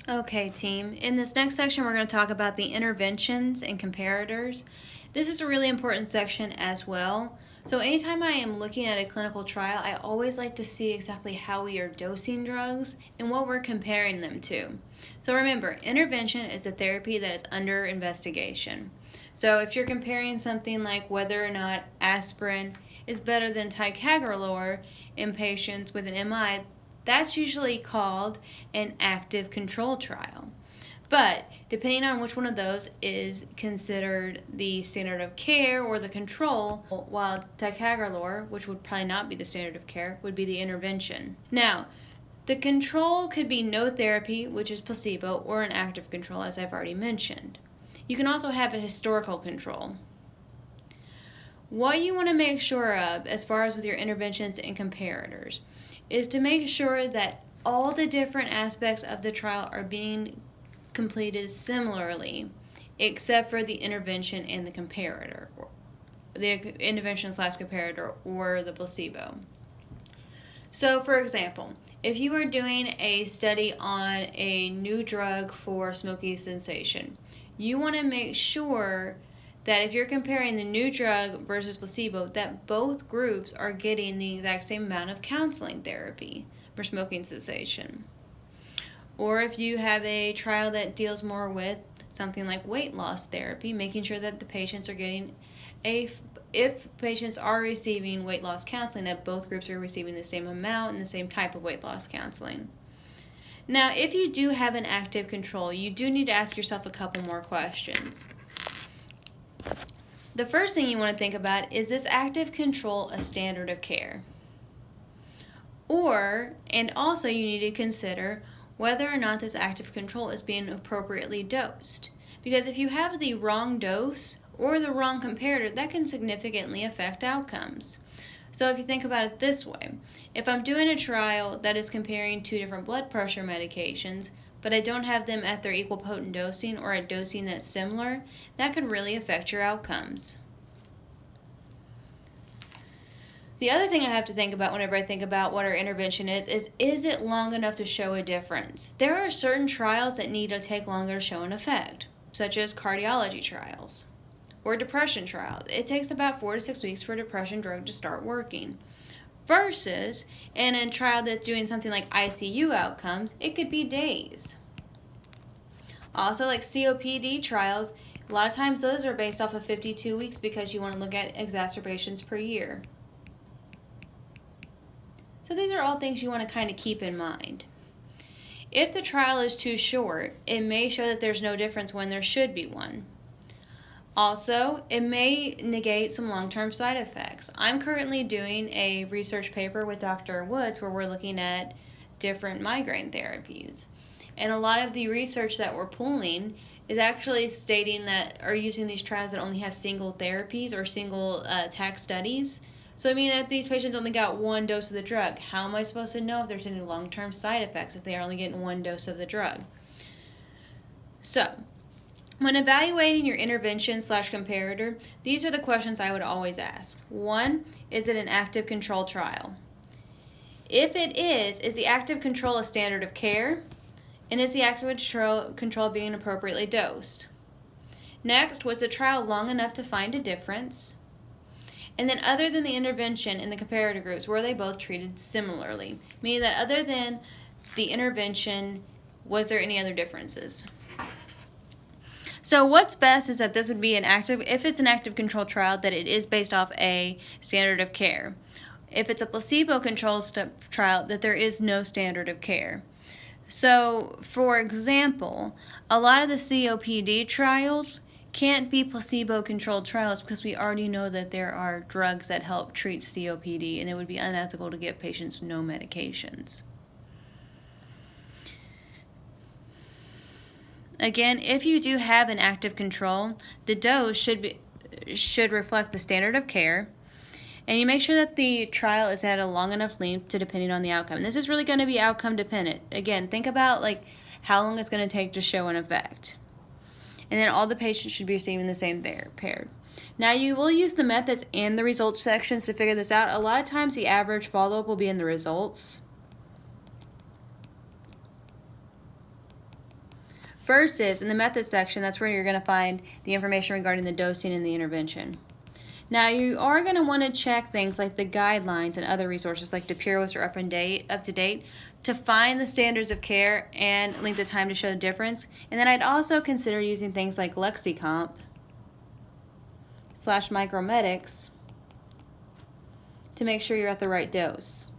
Okay, team. In this next section, we're going to talk about the interventions and comparators. This is a really important section as well. So anytime I am looking at a clinical trial, I always like to see exactly how we are dosing drugs and what we're comparing them to. So remember, intervention is a therapy that is under investigation. So if you're comparing something like whether or not aspirin is better than ticagrelor in patients with an MI, that's usually called an active control trial. But depending on which one of those is considered the standard of care or the control, while ticagrelor, which would probably not be the standard of care, would be the intervention. Now, the control could be no therapy, which is placebo, or an active control, as I've already mentioned. You can also have a historical control. What you want to make sure of, as far as with your interventions and comparators, is to make sure that all the different aspects of the trial are being completed similarly, except for the intervention and the comparator, the intervention/comparator, or the placebo. So, for example, if you are doing a study on a new drug for smoky cessation, you want to make sure that if you're comparing the new drug versus placebo, that both groups are getting the exact same amount of counseling therapy for smoking cessation. Or if you have a trial that deals more with something like weight loss therapy, making sure that the patients are getting if patients are receiving weight loss counseling, that both groups are receiving the same amount and the same type of weight loss counseling. Now, if you do have an active control, you do need to ask yourself a couple more questions. The first thing you want to think about is this active control a standard of care? And also you need to consider whether or not this active control is being appropriately dosed. Because if you have the wrong dose or the wrong comparator, that can significantly affect outcomes. So if you think about it this way, if I'm doing a trial that is comparing two different blood pressure medications, but I don't have them at their equal potent dosing or at dosing that's similar, that could really affect your outcomes. The other thing I have to think about whenever I think about what our intervention is it long enough to show a difference? There are certain trials that need to take longer to show an effect, such as cardiology trials or depression trials. It takes about 4 to 6 weeks for a depression drug to start working. Versus in a trial that's doing something like ICU outcomes, it could be days. Also, like COPD trials, a lot of times those are based off of 52 weeks because you want to look at exacerbations per year. So these are all things you want to kind of keep in mind. If the trial is too short, it may show that there's no difference when there should be one. Also, it may negate some long-term side effects. I'm currently doing a research paper with Dr. Woods where we're looking at different migraine therapies. And a lot of the research that we're pulling is actually stating that, or using these trials that only have single therapies or single attack studies. So I mean that these patients only got one dose of the drug. How am I supposed to know if there's any long-term side effects if they are only getting one dose of the drug? So, when evaluating your intervention/comparator, these are the questions I would always ask. 1, is it an active control trial? If it is the active control a standard of care? And is the active control being appropriately dosed? Next, was the trial long enough to find a difference? And then other than the intervention and the comparator groups, were they both treated similarly? Meaning that other than the intervention, was there any other differences? So what's best is that this would be if it's an active control trial, that it is based off a standard of care. If it's a placebo-controlled trial, that there is no standard of care. So, for example, a lot of the COPD trials can't be placebo-controlled trials because we already know that there are drugs that help treat COPD, and it would be unethical to give patients no medications. Again, if you do have an active control, the dose should reflect the standard of care, and you make sure that the trial is at a long enough length to depending on the outcome. And this is really going to be outcome dependent. Again, think about how long it's going to take to show an effect. And then all the patients should be receiving the same therapy. Now, you will use the methods and the results sections to figure this out. A lot of times the average follow-up will be in the results. versus in the methods section, that's where you're going to find the information regarding the dosing and the intervention. Now, you are going to want to check things like the guidelines and other resources like DePuros or up to date to find the standards of care and length of time to show the difference. And then I'd also consider using things like LexiComp / Micromedics to make sure you're at the right dose.